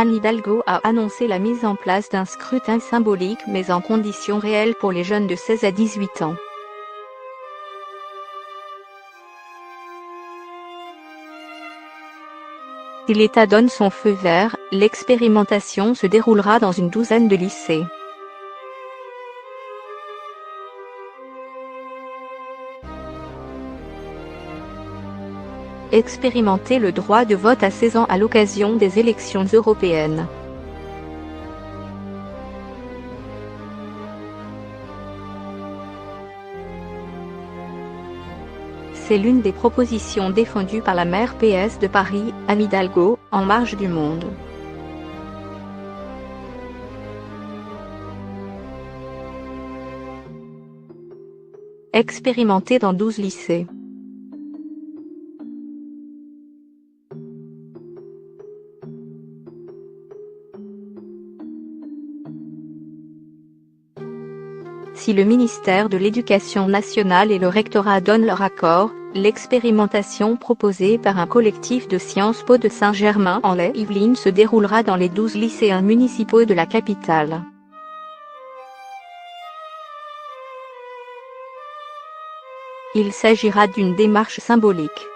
Anne Hidalgo a annoncé la mise en place d'un scrutin symbolique mais en conditions réelles pour les jeunes de 16 à 18 ans. Si l'État donne son feu vert, l'expérimentation se déroulera dans une douzaine de lycées. Expérimenter le droit de vote à 16 ans à l'occasion des élections européennes. C'est l'une des propositions défendues par la maire PS de Paris, Anne Hidalgo, En Marche du Monde. Expérimenté dans 12 lycées. Si le ministère de l'Éducation nationale et le rectorat donnent leur accord, l'expérimentation proposée par un collectif de Sciences Po de Saint-Germain-en-Laye-Yvelines se déroulera dans les 12 lycéens municipaux de la capitale. Il s'agira d'une démarche symbolique.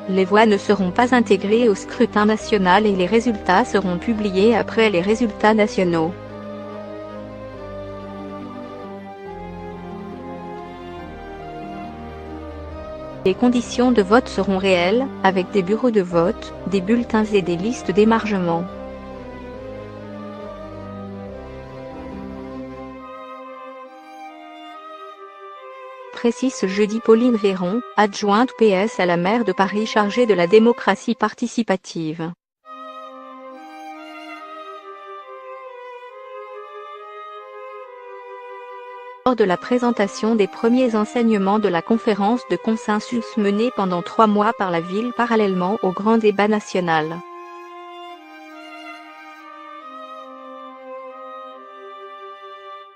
Les voix ne seront pas intégrées au scrutin national et les résultats seront publiés après les résultats nationaux. Les conditions de vote seront réelles, avec des bureaux de vote, des bulletins et des listes d'émargement. Précise ce jeudi Pauline Véron, adjointe PS à la maire de Paris chargée de la démocratie participative. Lors de la présentation des premiers enseignements de la conférence de consensus menée pendant 3 mois par la ville parallèlement au grand débat national.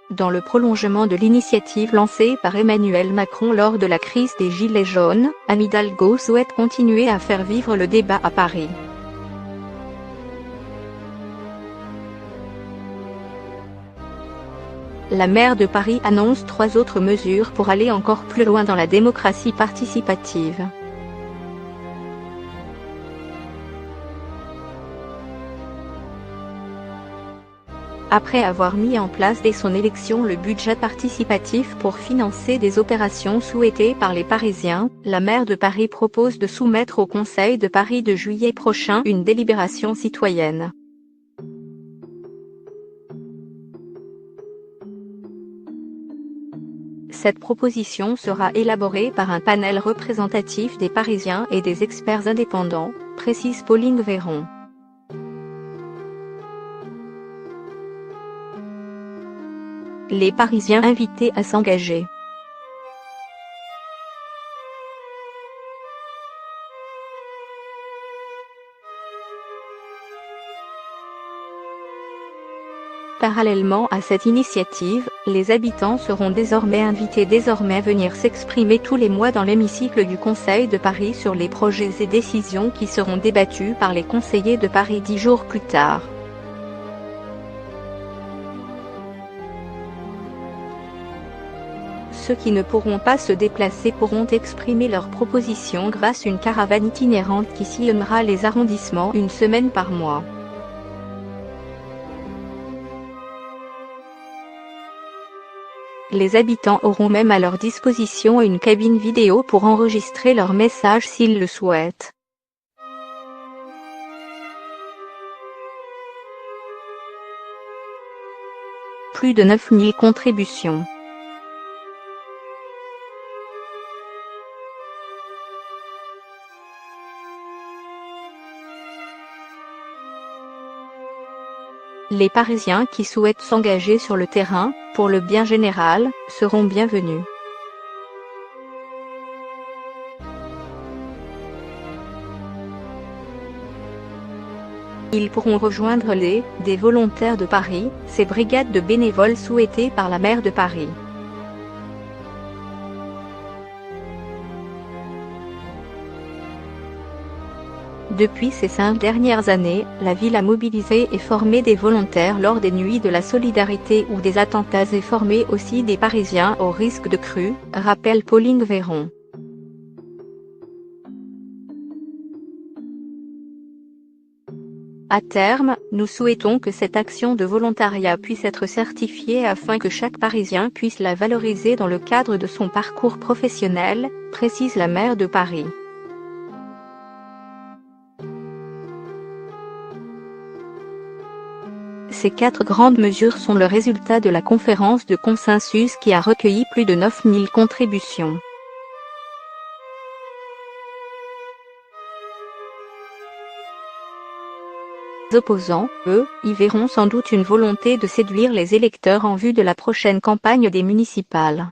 Dans le prolongement de l'initiative lancée par Emmanuel Macron lors de la crise des Gilets jaunes, Anne Hidalgo souhaite continuer à faire vivre le débat à Paris. La maire de Paris annonce 3 autres mesures pour aller encore plus loin dans la démocratie participative. Après avoir mis en place dès son élection le budget participatif pour financer des opérations souhaitées par les Parisiens, la maire de Paris propose de soumettre au Conseil de Paris de juillet prochain une délibération citoyenne. Cette proposition sera élaborée par un panel représentatif des Parisiens et des experts indépendants, précise Pauline Véron. Les Parisiens invités à s'engager. Parallèlement à cette initiative, les habitants seront désormais invités à venir s'exprimer tous les mois dans l'hémicycle du Conseil de Paris sur les projets et décisions qui seront débattus par les conseillers de Paris 10 jours plus tard. Ceux qui ne pourront pas se déplacer pourront exprimer leurs propositions grâce à une caravane itinérante qui sillonnera les arrondissements une semaine par mois. Les habitants auront même à leur disposition une cabine vidéo pour enregistrer leurs messages s'ils le souhaitent. Plus de 9000 contributions. Les Parisiens qui souhaitent s'engager sur le terrain, pour le bien général, seront bienvenus. Ils pourront rejoindre des volontaires de Paris, ces brigades de bénévoles souhaitées par la maire de Paris. Depuis ces 5 dernières années, la ville a mobilisé et formé des volontaires lors des nuits de la solidarité ou des attentats et formé aussi des Parisiens au risque de crue, rappelle Pauline Véron. À terme, nous souhaitons que cette action de volontariat puisse être certifiée afin que chaque Parisien puisse la valoriser dans le cadre de son parcours professionnel, précise la maire de Paris. Ces 4 grandes mesures sont le résultat de la conférence de consensus qui a recueilli plus de 9000 contributions. Les opposants, eux, y verront sans doute une volonté de séduire les électeurs en vue de la prochaine campagne des municipales.